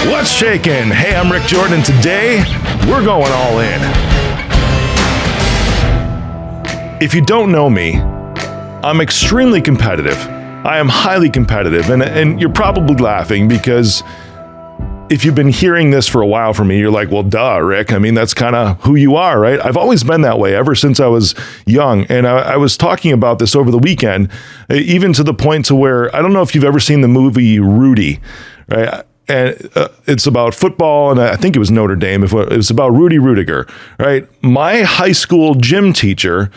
What's shakin'? Hey, I'm Rick Jordan. Today, we're going all in. If you don't know me, I'm extremely competitive. I am highly competitive, and you're probably laughing because if you've been hearing this for a while from me, you're like, well, duh, Rick. I mean, that's kind of who you are, right? I've always been that way ever since I was young. And I was talking about this over the weekend, even to the point to where, I don't know if you've ever seen the movie Rudy, right? And it's about football, and I think it was Notre Dame. It was about Rudy Ruettiger, right? My high school gym teacher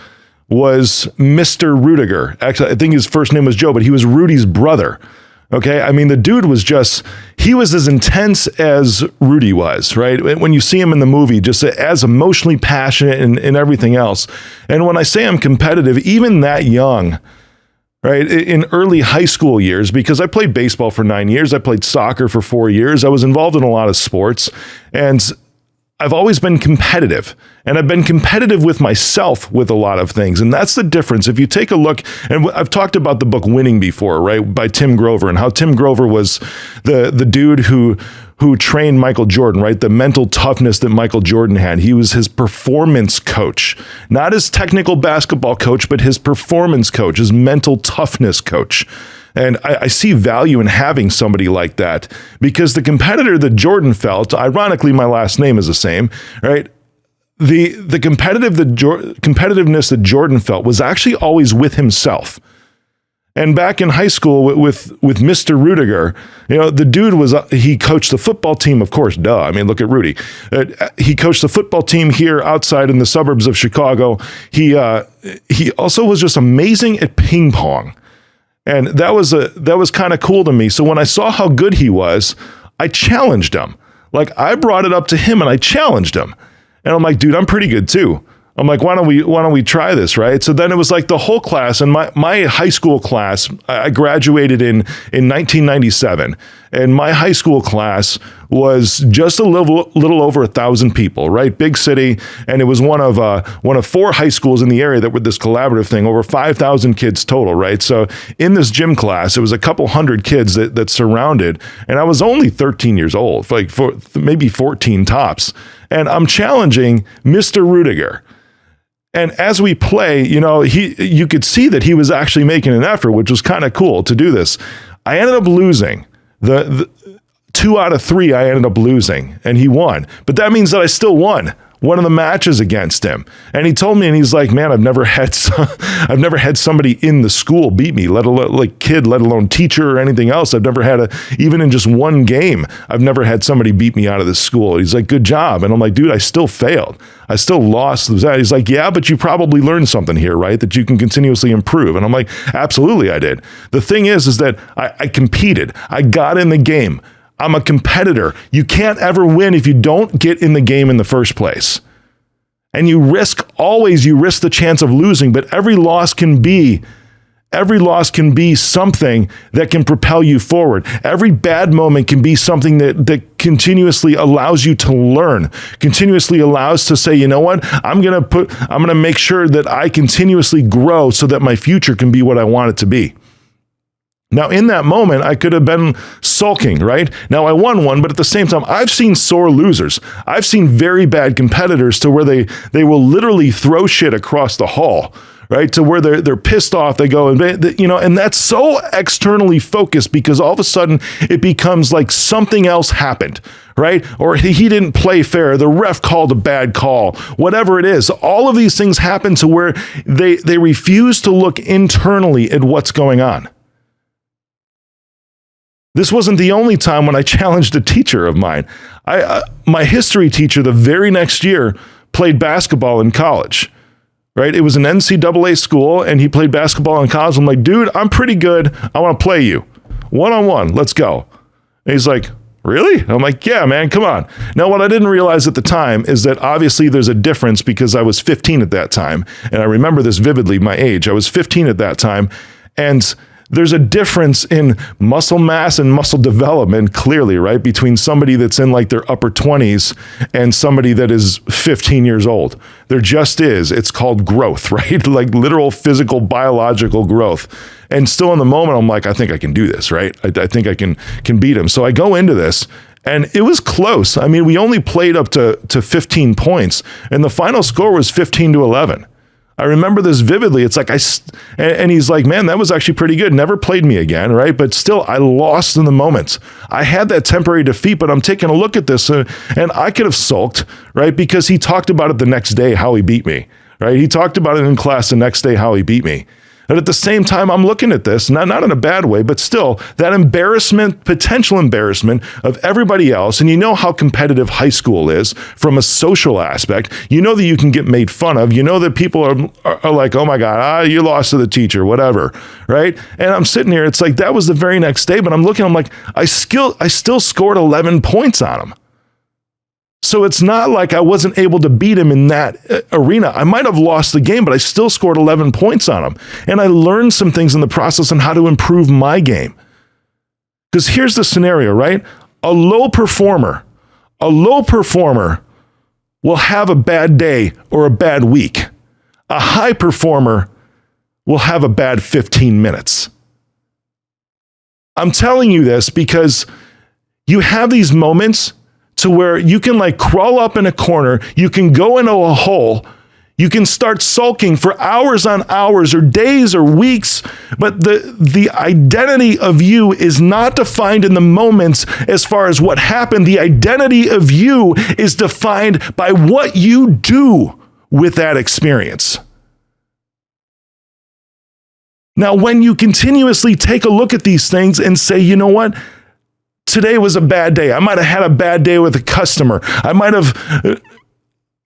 was Mr. Rudiger. Actually, I think his first name was Joe, but he was Rudy's brother. Okay. I mean, the dude was he was as intense as Rudy was, right? When you see him in the movie, just as emotionally passionate and everything else. And when I say I'm competitive, even that young, right, in early high school years, because I played baseball for 9 years, I played soccer for 4 years, I was involved in a lot of sports, and I've always been competitive, and I've been competitive with myself with a lot of things. And that's the difference. If you take a look, and I've talked about the book Winning before, right, by Tim Grover, and how Tim Grover was the dude who trained Michael Jordan, right? The mental toughness that Michael Jordan had. He was his performance coach, not his technical basketball coach, but his performance coach, his mental toughness coach. And I see value in having somebody like that, because the competitor that Jordan felt, ironically, my last name is the same, right? The competitiveness that Jordan felt was actually always with himself. And back in high school with Mr. Rudiger, the dude he coached the football team, of course, duh. I mean, look at Rudy. He coached the football team here outside in the suburbs of Chicago. He also was just amazing at ping pong. And that was kind of cool to me. So when I saw how good he was, I challenged him. Like, I brought it up to him and I challenged him. And I'm like, dude, I'm pretty good too. I'm like, why don't we try this, right? So then it was like the whole class, and my high school class, I graduated in 1997, and my high school class was just a little over 1,000 people, right? Big city, and it was one of 4 high schools in the area that were this collaborative thing, over 5,000 kids total, right? So in this gym class, it was a couple hundred kids that surrounded, and I was only 13 years old, like maybe 14 tops, and I'm challenging Mr. Rudiger. And as we play, you could see that he was actually making an effort, which was kind of cool to do this. I ended up losing. The 2 out of 3, I ended up losing, and he won. But that means that I still won one of the matches against him. And he told me, and he's like, man, I've never had somebody in the school beat me, let alone teacher or anything else. I've never had even in just one game, I've never had somebody beat me out of this school. He's like, good job. And I'm like, dude, I still failed. I still lost. He's like, yeah, but you probably learned something here, right? That you can continuously improve. And I'm like, absolutely I did. The thing is that I competed. I got in the game. I'm a competitor. You can't ever win if you don't get in the game in the first place. And you risk the chance of losing, but every loss can be something that can propel you forward. Every bad moment can be something that continuously allows you to learn, continuously allows to say, you know what, I'm going to make sure that I continuously grow so that my future can be what I want it to be. Now, in that moment, I could have been sulking, right? Now, I won one, but at the same time, I've seen sore losers. I've seen very bad competitors to where they will literally throw shit across the hall, right? To where they're pissed off. They go, and that's so externally focused because all of a sudden it becomes like something else happened, right? Or he didn't play fair. The ref called a bad call, whatever it is. All of these things happen to where they refuse to look internally at what's going on. This wasn't the only time when I challenged a teacher of mine. My history teacher the very next year played basketball in college, right? It was an NCAA school, and he played basketball in college. I'm like, dude, I'm pretty good. I want to play you. One-on-one, let's go. And he's like, really? I'm like, yeah, man, come on. Now, what I didn't realize at the time is that obviously there's a difference because I was 15 at that time. And I remember this vividly, my age. I was 15 at that time. And there's a difference in muscle mass and muscle development, clearly, right? Between somebody that's in like their upper 20s and somebody that is 15 years old. There just is. It's called growth, right? Like literal physical, biological growth. And still in the moment, I'm like, I think I can do this, right? I think I can beat him. So I go into this And it was close. I mean, we only played up to 15 points, and the final score was 15-11. I remember this vividly. It's like and he's like, man, that was actually pretty good. Never played me again, right? But still, I lost in the moments. I had that temporary defeat, but I'm taking a look at this, and I could have sulked, right? Because he talked about it the next day, how he beat me, right? He talked about it in class the next day, how he beat me. And at the same time, I'm looking at this, not in a bad way, but still that embarrassment, potential embarrassment of everybody else. And you know how competitive high school is from a social aspect. You know that you can get made fun of. You know that people are like, oh my God, you lost to the teacher, whatever, right? And I'm sitting here, it's like that was the very next day, but I'm looking, I'm like, I still scored 11 points on him. So it's not like I wasn't able to beat him in that arena. I might have lost the game, but I still scored 11 points on him. And I learned some things in the process on how to improve my game. Because here's the scenario, right? A low performer will have a bad day or a bad week. A high performer will have a bad 15 minutes. I'm telling you this because you have these moments to where you can like crawl up in a corner, you can go into a hole, you can start sulking for hours on hours or days or weeks, but the identity of you is not defined in the moments as far as what happened. The identity of you is defined by what you do with that experience. Now, when you continuously take a look at these things and say, you know what? Today was a bad day. I might have had a bad day with a customer. I might have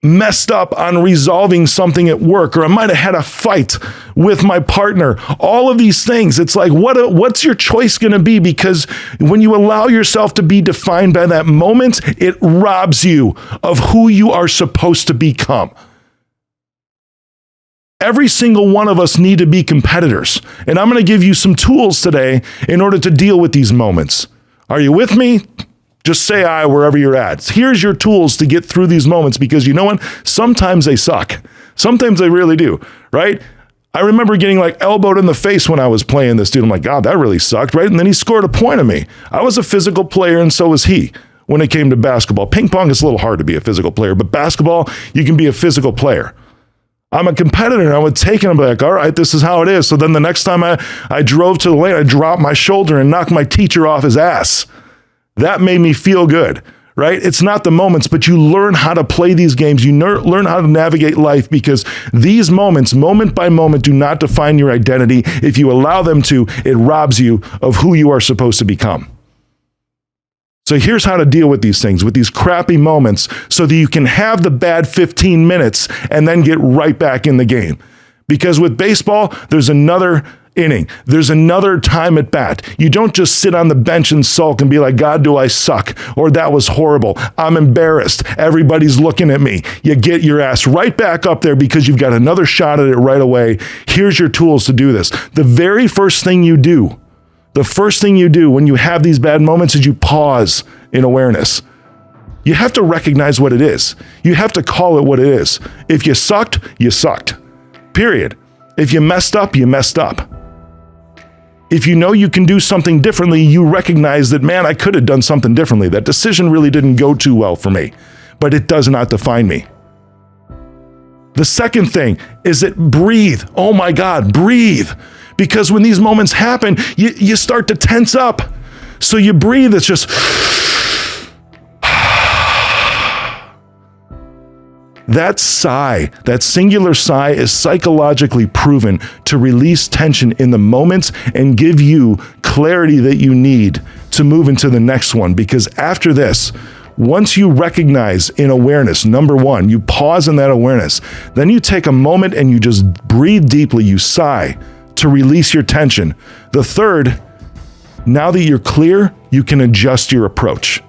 messed up on resolving something at work, or I might have had a fight with my partner. All of these things, it's like, what's your choice going to be? Because when you allow yourself to be defined by that moment, it robs you of who you are supposed to become. Every single one of us need to be competitors. And I'm going to give you some tools today in order to deal with these moments. Are you with me? Just say aye wherever you're at. Here's your tools to get through these moments, because you know what? Sometimes they suck. Sometimes they really do, right? I remember getting like elbowed in the face when I was playing this dude. I'm like, God, that really sucked, right? And then he scored a point on me. I was a physical player, and so was he when it came to basketball. Ping pong is a little hard to be a physical player, but basketball, you can be a physical player. I'm a competitor, and I would take it and be like, all right, this is how it is. So then the next time I drove to the lane, I dropped my shoulder and knocked my teacher off his ass. That made me feel good, right? It's not the moments, but you learn how to play these games. You learn how to navigate life, because these moments, moment by moment, do not define your identity. If you allow them to, it robs you of who you are supposed to become. So here's how to deal with these things, with these crappy moments, so that you can have the bad 15 minutes and then get right back in the game. Because with baseball, there's another inning. There's another time at bat. You don't just sit on the bench and sulk and be like, God, do I suck? Or that was horrible. I'm embarrassed. Everybody's looking at me. You get your ass right back up there because you've got another shot at it right away. Here's your tools to do this. The very first thing you do when you have these bad moments is you pause in awareness. You have to recognize what it is. You have to call it what it is. If you sucked, you sucked. Period. If you messed up, you messed up. If you know you can do something differently, you recognize that, man, I could have done something differently. That decision really didn't go too well for me, but it does not define me. The second thing is that breathe. Oh my God, breathe. Because when these moments happen, you start to tense up. So you breathe, it's just... That sigh, that singular sigh, is psychologically proven to release tension in the moments and give you clarity that you need to move into the next one. Because after this, once you recognize in awareness, number one, you pause in that awareness, then you take a moment and you just breathe deeply, you sigh to release your tension. The third, now that you're clear, you can adjust your approach.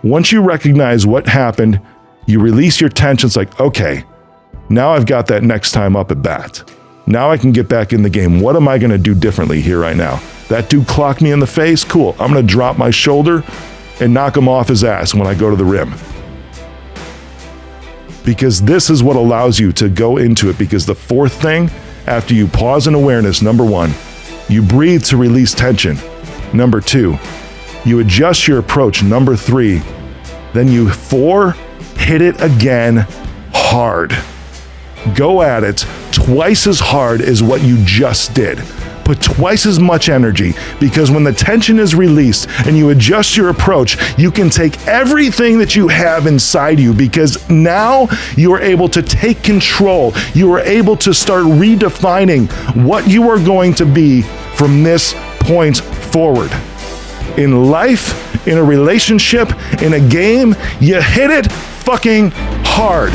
Once you recognize what happened, you release your tension. It's like, okay, now I've got that next time up at bat. Now I can get back in the game. What am I going to do differently here right now? That dude clocked me in the face. Cool. I'm going to drop my shoulder and knock him off his ass when I go to the rim. Because this is what allows you to go into it. Because the fourth thing, after you pause in awareness, number one, you breathe to release tension. Number two, You adjust your approach, number 3. Then you 4, hit it again hard. Go at it twice as hard as what you just did. Put twice as much energy, because when the tension is released and you adjust your approach, you can take everything that you have inside you, because now you are able to take control. You are able to start redefining what you are going to be from this point forward. In life, in a relationship, in a game, you hit it fucking hard.